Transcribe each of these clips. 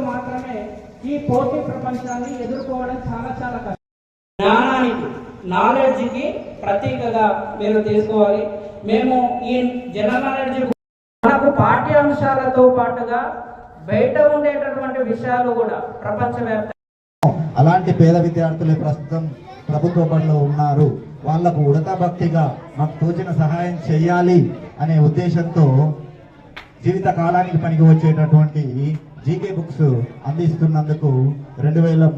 మాత్రమే ఈ పోటీ ప్రపంచాన్ని ఎదుర్కోవడం చాలా చాలా కష్టం. జ్ఞానానికి, నాలెడ్జ్కి ప్రతీకగా మీరు తీసుకోవాలి. మేము ఈ జనరల్ నాలెడ్జ్ మనకు పాఠ్యాంశాలతో పాటుగా బయట ఉండేటటువంటి విషయాలు కూడా ప్రపంచవ్యాప్తంగా. అలాంటి పేద విద్యార్థులు ప్రస్తుతం ప్రభుత్వ బడిలో ఉన్నారు. వాళ్లకు ఉడతా భక్తిగా మాకు తోచిన సహాయం చేయాలి అనే ఉద్దేశంతో జీవిత కాలానికి పనికి వచ్చేటటువంటి జీకే బుక్స్ అందిస్తున్నందుకు 2003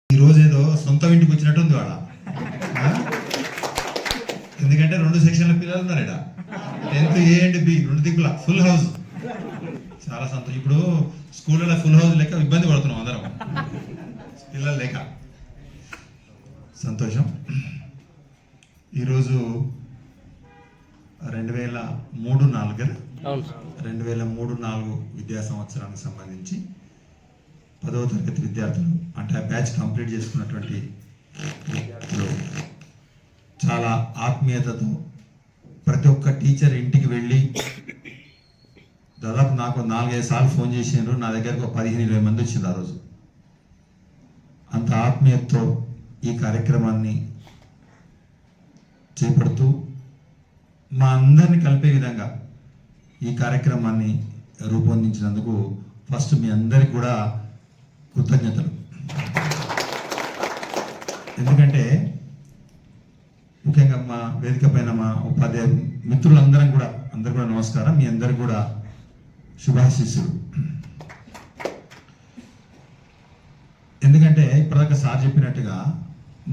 ఈ రోజు ఏదో సొంత ఇంటికి వచ్చినట్టు ఉంది వాడ. ఎందుకంటే 2 సెక్షన్ల పిల్లలు ఉన్నారు ఇక్కడ. 10th A and B 2 దిక్కుల ఫుల్ హౌస్. చాలా సంతోషం. ఇప్పుడు స్కూళ్ళలో ఫుల్ హౌస్ లేక ఇబ్బంది పడుతున్నాం అందరం, పిల్లలు లేక. సంతోషం. ఈరోజు 2003-04 విద్యా సంవత్సరానికి సంబంధించి 10వ తరగతి విద్యార్థులు అంటే ఆ బ్యాచ్ కంప్లీట్ చేసుకున్నటువంటి విద్యార్థులు చాలా ఆత్మీయతతో ప్రతి ఒక్క టీచర్ ఇంటికి వెళ్ళి దాదాపు నాకు 4-5 సార్లు ఫోన్ చేసినారు. నా దగ్గరకు 15-20 మంది వచ్చింది ఆ రోజు. అంత ఆత్మీయతతో ఈ కార్యక్రమాన్ని చేపడుతూ మా అందరిని కలిపే విధంగా ఈ కార్యక్రమాన్ని రూపొందించినందుకు ఫస్ట్ మీ అందరికి కూడా కృతజ్ఞతలు. ఎందుకంటే ముఖ్యంగా మా వేదిక పైన మా ఉపాధ్యాయ మిత్రులందరం కూడా అందరు కూడా నమస్కారం. మీ అందరికి కూడా శుభాశీస్సులు. ఎందుకంటే ఇప్పటిదాకా సార్ చెప్పినట్టుగా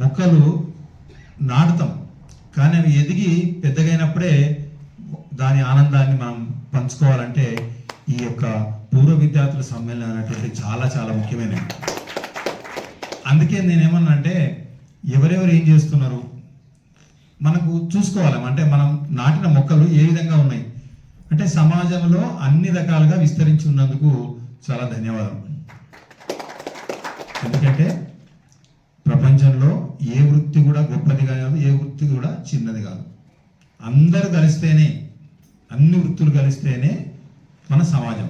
మొక్కలు నాటుతాం, కానీ అవి ఎదిగి పెద్దగైనప్పుడే దాని ఆనందాన్ని మనం పంచుకోవాలంటే ఈ యొక్క పూర్వ విద్యార్థుల సమ్మేళనం అనేటువంటి చాలా చాలా ముఖ్యమైనవి. అందుకే నేనేమన్నా అంటే ఎవరెవరు ఏం చేస్తున్నారు మనకు చూసుకోవాలి. అంటే మనం నాటిన మొక్కలు ఏ విధంగా ఉన్నాయి అంటే సమాజంలో అన్ని రకాలుగా విస్తరించి ఉన్నందుకు చాలా ధన్యవాదాలు. ఎందుకంటే ప్రపంచంలో ఏ వృత్తి కూడా గొప్పది కాదు, ఏ వృత్తి కూడా చిన్నది కాదు. అందరూ కలిస్తేనే, అన్ని వృత్తులు కలిస్తేనే మన సమాజం.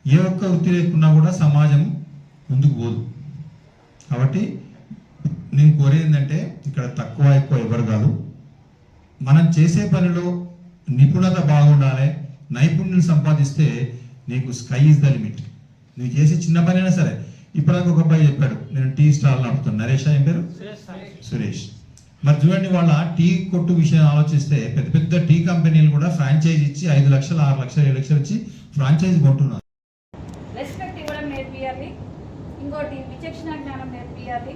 ఏ ఒక్క వృత్తి లేకున్నా కూడా సమాజం ముందుకు పోదు. కాబట్టి నేను కోరేది ఏంటంటే ఇక్కడ తక్కువ ఎక్కువ ఎవరు కాదు, మనం చేసే పనిలో నిపుణత బాగుండాలి. నైపుణ్యం సంపాదిస్తే నీకు స్కై ఈజ్ ద లిమిట్. నువ్వు చేసే చిన్న పని అయినా సరే. ఇప్పటిదాకా ఒక అబ్బాయి చెప్పాడు, నేను టీ స్టాల్ నడుపుతాను. నరేష్ ఏం పేరు? సురేష్. మరి చూడండి, వాళ్ళ టీ కొట్టు విషయం ఆలోచిస్తే పెద్ద పెద్ద టీ కంపెనీలు కూడా ఫ్రాంచైజ్ ఇచ్చి 5 లక్షలు 6 లక్షలు 7 లక్షలు ఇచ్చి ఫ్రాంచైజ్ కొంటున్నారు. రెస్పెక్ట్ ఇవ్వడం నేర్పియాలి, ఇంకోటి విచక్షణ జ్ఞానం నేర్పియాలి,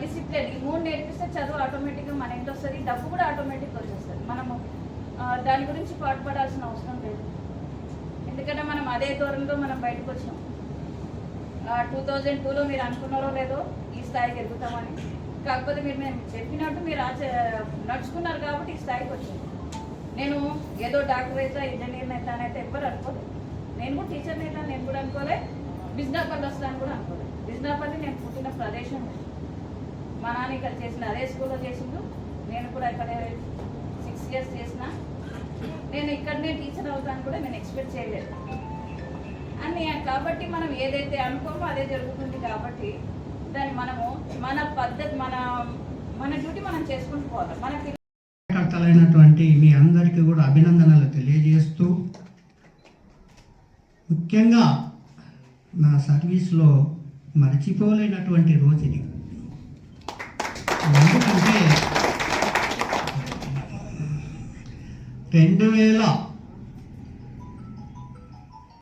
డిసిప్లిన్. ఈ 3 నేర్పిస్తే చదువు ఆటోమేటిక్గా మన ఇంటి వస్తుంది, డబ్బు కూడా ఆటోమేటిక్గా వచ్చేస్తుంది. మనము దాని గురించి పాటుపడాల్సిన అవసరం లేదు. ఎందుకంటే మనం అదే దూరంలో మనం బయటకు వచ్చినాం. 2002లో మీరు అనుకున్నారో లేదో ఈ స్థాయికి ఎదుగుతామని. కాకపోతే మేము చెప్పినట్టు మీరు నడుచుకున్నారు కాబట్టి ఈ స్థాయికి వచ్చాను. నేను ఏదో డాక్టర్ అయితే ఇంజనీర్ అయితే అనేది ఎవ్వరు అనుకోలేదు. నేను కూడా టీచర్ని అయితే నేను కూడా అనుకోలే. బిజినాపల్లి వస్తాను కూడా అనుకోలేదు. బిజినాపల్లి నేను పుట్టిన ప్రదేశం. మా నాన్న ఇక్కడ చేసిన అదే స్కూల్లో చేసిండు. నేను కూడా ఇక్కడ 6 years చేసిన. నేను ఇక్కడనే టీచర్ అవుతాను కూడా నేను ఎక్స్పెక్ట్ చేయలేదు అని. కాబట్టి మనం ఏదైతే అనుకోమో అదే జరుగుతుంది. కాబట్టి దాన్ని మనము మన పద్ధతి మన డ్యూటీ మనం చేసుకుంటూ పోవాలి. మన కార్యకర్తలైనటువంటి మీ అందరికీ కూడా అభినందనలు తెలియజేస్తూ, ముఖ్యంగా నా సర్వీస్లో మర్చిపోలేనటువంటి రోజు ఇది. ఎందుకంటే 2000